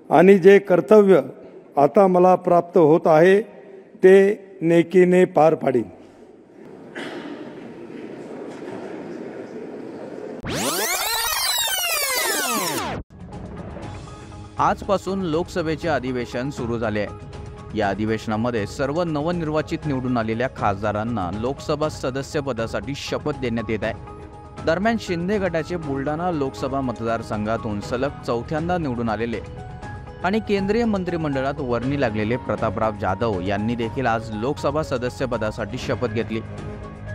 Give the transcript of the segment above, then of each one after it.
आणि जे कर्तव्य आता मला प्राप्त होत आहे ते नेकीने पार पाडीन। आजपासून लोकसभेचे अधिवेशन सुरू झाले आहे। या अधिवेशनामध्ये सर्व नवनिर्वाचित निवडून आलेल्या खासदारांना लोकसभा सदस्य पदासाठी शपथ देण्यात येत आहे। दरम्यान शिंदे गटाचे बुलढाणा लोकसभा मतदारसंघातून सलग चौथ्यांदा निवडून आलेले आणि केंद्रीय मंत्रिमंडळात वर्णी लागलेले प्रतापराव जाधव यांनी देखील आज लोकसभा सदस्य पदासाठी शपथ घेतली।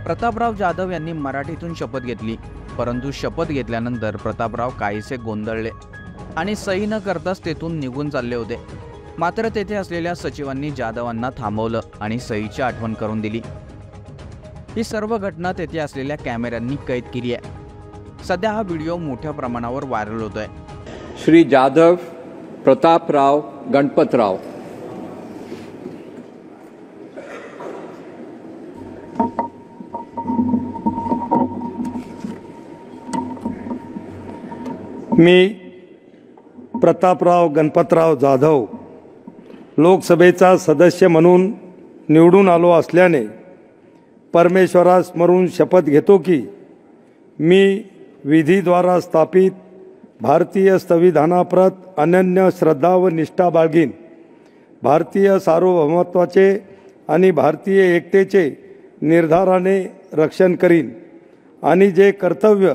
प्रतापराव जाधव यांनी मराठीतून शपथ घेतली, परंतु शपथ घेतल्यानंतर प्रतापराव काहीसे गोंधळले आणि सही न करताच तेथून निघून चालले होते। मात्र तेथे असलेल्या सचिवांनी जाधवांना थांबवलं आणि सहीची आठवण करून दिली। ही सर्व घटना तेथे असलेल्या कॅमेऱ्यांनी कैद केली आहे। सध्या हा व्हिडिओ मोठ्या प्रमाणावर व्हायरल होतोय। श्री जाधव प्रतापराव गणपतराव। मी प्रतापराव गणपतराव जाधव लोकसभेचा सदस्य म्हणून निवडून आलो असल्याने परमेश्वरास स्मरून शपथ घेतो की मी विधीद्वारा स्थापित भारतीय संविधानाप्रत अनन्य श्रद्धा व निष्ठा बाळगीन, भारतीय सार्वभौमत्वाचे आणि भारतीय एकतेचे निर्धाराने रक्षण करीन आणि जे कर्तव्य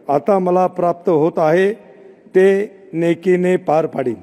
आता मला प्राप्त होत आहे ते नेकीने पार पाडीन।